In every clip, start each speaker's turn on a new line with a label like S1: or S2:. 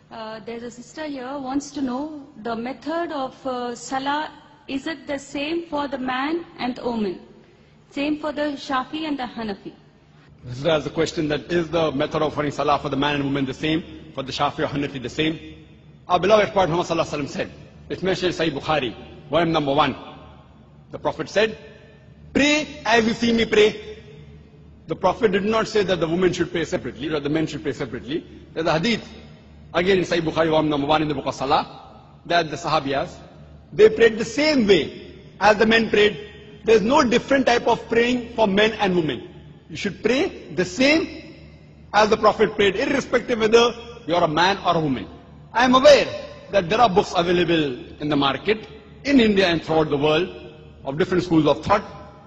S1: There's a sister here wants to know the method of salah. Is it the same for the man and the woman? Same for the Shafi and the Hanafi?
S2: The sister has a question that is the method of offering salah for the man and woman the same, for the Shafi or Hanafi the same? Our beloved Prophet Muhammad said, it's mentioned in Sahih Bukhari, volume number 1. The Prophet said, pray as you see me pray. The Prophet did not say that the women should pray separately or the men should pray separately. There's a hadith, again in Sahih Bukhari, volume number 1 in the book of Salah, that the Sahabiyas, they prayed the same way as the men prayed. There's no different type of praying for men and women. You should pray the same as the Prophet prayed, irrespective whether you're a man or a woman. I am aware that there are books available in the market, in India and throughout the world, of different schools of thought,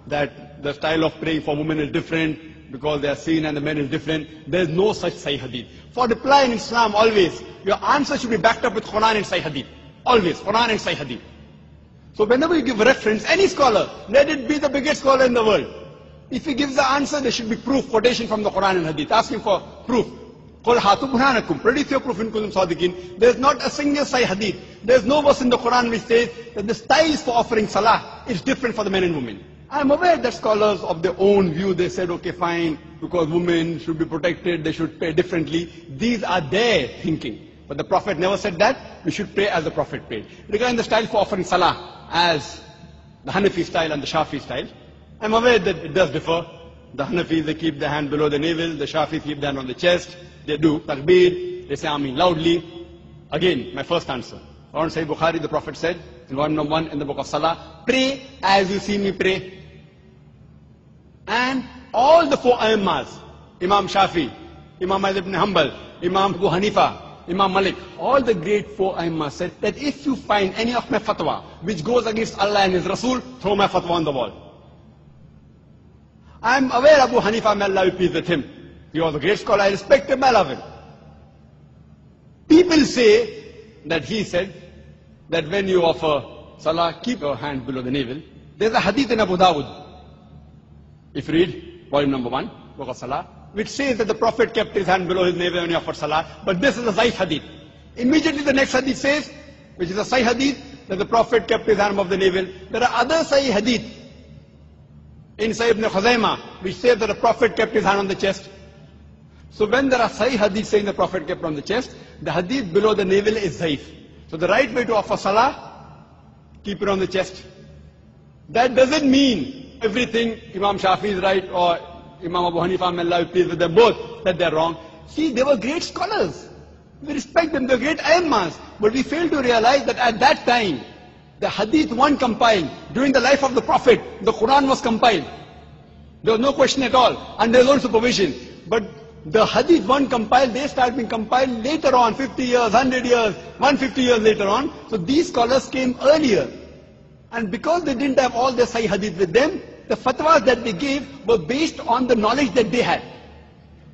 S2: that the style of praying for women is different because they are seen and the men is different. There is no such Sahih Hadith. For reply in Islam, always, your answer should be backed up with Quran and Sahih Hadith. Always, Quran and Sahih Hadith. So whenever you give reference, any scholar, let it be the biggest scholar in the world. If he gives the answer, there should be proof, quotation from the Quran and Hadith. Ask him for proof. قُلْ هَاتُوا بُرْهَانَكُمْ. Produce your proof in kuntum sadiqin. There is not a single Sahih Hadith. There is no verse in the Quran which says that the styles for offering salah is different for the men and women. I am aware that scholars of their own view, they said, okay, fine, because women should be protected, they should pray differently. These are their thinking. But the Prophet never said that. We should pray as the Prophet prayed. Regarding the style for offering salah, as the Hanafi style and the Shafi style, I am aware that it does differ. The Hanafis, they keep their hand below the navel. The Shafis keep their hand on the chest. They do takbir. They say Ameen loudly. Again, my first answer. On Sahih Bukhari, the Prophet said, in volume number 1 in the book of Salah, pray as you see me pray. And all the 4 Aimmas, Imam Shafi, Imam Ahmad ibn Hanbal, Imam Abu Hanifa, Imam Malik, all the great 4 Aimmas said that if you find any of my fatwa which goes against Allah and His Rasul, throw my fatwa on the wall. I am aware Abu Hanifa, may Allah be pleased with him. He was a great scholar, I respect him, I love him. People say that he said that when you offer salah, keep your hand below the navel. There's a hadith in Abu Dawud, if you read volume number 1, book of Salah, which says that the Prophet kept his hand below his navel when he offered salah, but this is a Zaif hadith. Immediately the next hadith says, which is a Sahih hadith, that the Prophet kept his hand above the navel. There are other Sahih hadith in Sahih ibn Khuzaimah, which says that the Prophet kept his hand on the chest. So when there are Sahih hadith saying the Prophet kept on the chest, the hadith below the navel is Zaif. So the right way to offer salah, keep it on the chest. That doesn't mean everything Imam Shafi is right or Imam Abu Hanifa, may Allah be pleased with them both, that they are wrong. See, they were great scholars. We respect them, they were great Aimmas. But we fail to realize that at that time, the hadith one compiled, during the life of the Prophet, the Quran was compiled. There was no question at all, under his own supervision. But the hadith one compiled, they started being compiled later on, 50 years, 100 years, 150 years later on. So these scholars came earlier. And because they didn't have all their Sahih hadith with them, the fatwas that they gave were based on the knowledge that they had.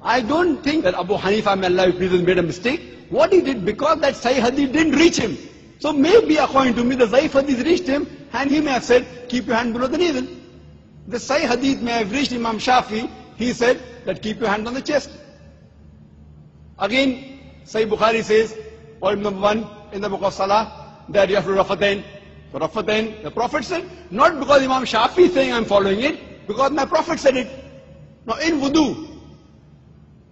S2: I don't think that Abu Hanifa, may Allah be pleased with him, made a mistake. What he did, because that Sahih hadith didn't reach him. So maybe according to me, the Zaif hadith reached him, and he may have said, keep your hand below the navel. The Sahih hadith may have reached Imam Shafi, he said that keep your hand on the chest. Again, Sahih Bukhari says, volume number 1 in the book of Salah, that you have to Rafatain. So Rafatain, the Prophet said, not because Imam Shafi is saying I'm following it, because my Prophet said it. Now in wudu,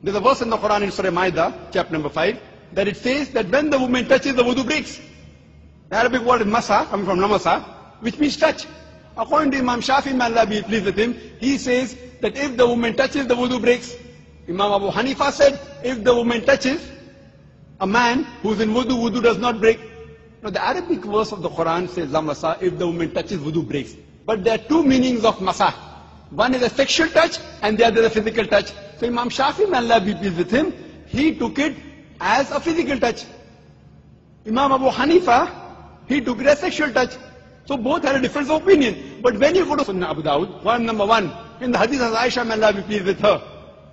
S2: there's a verse in the Quran in Surah Ma'idah, chapter number 5, that it says that when the woman touches, the wudu breaks. The Arabic word is masa, coming from namasa, which means touch. According to Imam Shafi, may Allah be pleased with him, he says that if the woman touches, the wudu breaks. Imam Abu Hanifa said, if the woman touches a man who's in wudu, wudu does not break. Now the Arabic verse of the Quran says, la masa, if the woman touches, wudu breaks. But there are 2 meanings of masa. One is a sexual touch, and the other is a physical touch. So Imam Shafi, may Allah be pleased with him, he took it as a physical touch. Imam Abu Hanifa, he took it as sexual touch. So both had a difference of opinion. But when you go to Sunnah Abu Dawud, volume number 1, in the hadith of Aisha, may Allah be pleased with her,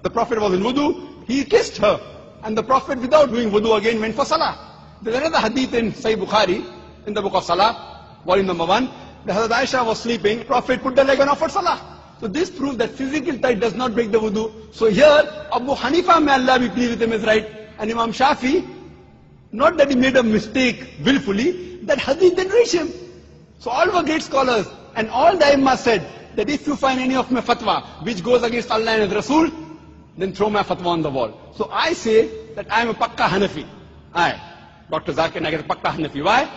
S2: the Prophet was in wudu, he kissed her. And the Prophet, without doing wudu again, went for salah. There's another hadith in Sahih Bukhari, in the book of Salah, volume number 1, the Hazrat Aisha was sleeping, Prophet put the leg and offered salah. So this proves that physical touch does not break the wudu. So here, Abu Hanifa, may Allah be pleased with him, is right. And Imam Shafi, Not that he made a mistake willfully, that hadith didn't reach him. So all were great scholars, and all the Imams said that if you find any of my fatwa which goes against Allah and His Rasul, then throw my fatwa on the wall. So I say that I am a Pakka Hanafi. Dr. Zakir Naik is a Pakka Hanafi. Why?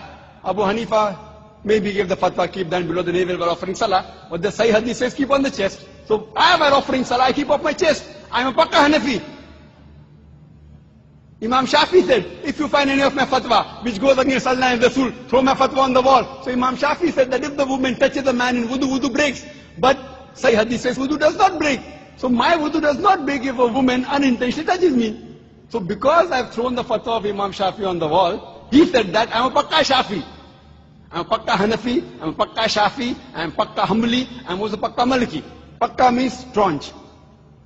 S2: Abu Hanifa maybe gave the fatwa, keep down below the navel while offering salah, but the Sahih Hadith says keep on the chest. So I, while offering salah, I keep off my chest. I am a Pakka Hanafi. Imam Shafi said, if you find any of my fatwa which goes against Allah and Rasul, throw my fatwa on the wall. So Imam Shafi said that if the woman touches a man in wudu, wudu breaks. But Sahih Hadith says wudu does not break. So my wudu does not break if a woman unintentionally touches me. So because I've thrown the fatwa of Imam Shafi on the wall, he said that I'm a Pakka Shafi. I'm a Pakka Hanafi, I'm a Pakka Shafi, I'm Pakka Hanbali, I'm also Pakka Maliki. Pakka means staunch.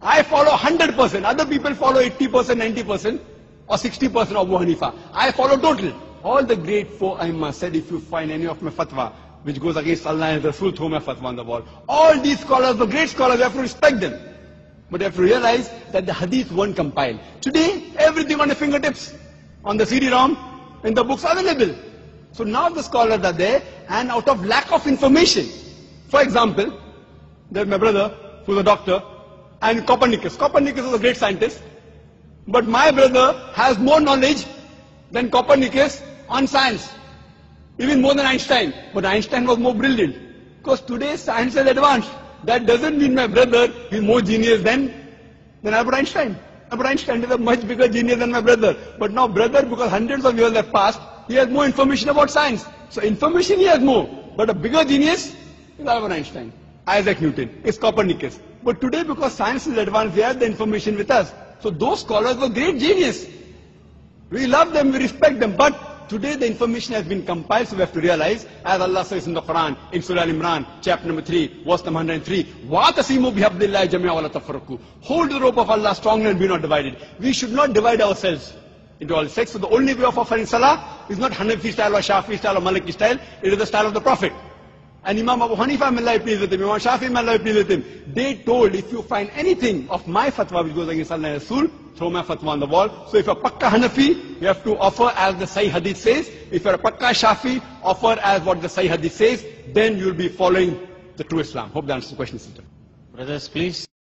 S2: I follow 100%, other people follow 80%, 90%. Or 60% of Abu Hanifa. I follow total. All the great four Imams said, if you find any of my fatwa which goes against Allah and Rasul, throw my fatwa on the wall. All these scholars, the great scholars, we have to respect them. But you have to realize that the hadith weren't compiled. Today, everything on your fingertips, on the CD-ROM, in the books available. So now the scholars are there, and out of lack of information, for example, there's my brother, who's a doctor, and Copernicus. Copernicus was a great scientist. But my brother has more knowledge than Copernicus on science, even more than Einstein. But Einstein was more brilliant. Because today science is advanced. That doesn't mean my brother is more genius than Albert Einstein. Albert Einstein is a much bigger genius than my brother. But now brother, because hundreds of years have passed, he has more information about science. So information he has more. But a bigger genius is Albert Einstein. Isaac Newton is Copernicus. But today, because science is advanced, they have the information with us. So those scholars were great genius. We love them, we respect them. But today the information has been compiled, so we have to realize, as Allah says in the Quran, in Surah Al-Imran, chapter number 3, verse number 103, وَاتَصِيمُوا بِحَبْلِ اللَّهِ جَمِيعًا وَلَا تَفَرَّقُوا. Hold the rope of Allah strongly and be not divided. We should not divide ourselves into all sects. So the only way of offering salah is not Hanafi style or Shafi style or Maliki style. It is the style of the Prophet. And Imam Abu Hanifa, may Allah be pleased with him, Imam Shafi, may Allah be pleased with him, they told, if you find anything of my fatwa which goes against Allah and Rasul, throw my fatwa on the wall. So if you're Pakka Hanafi, you have to offer as the Sahih Hadith says. If you're a Pakka Shafi, offer as what the Sahih Hadith says. Then you'll be following the true Islam. Hope that answers the question, sister.
S3: Brothers, please.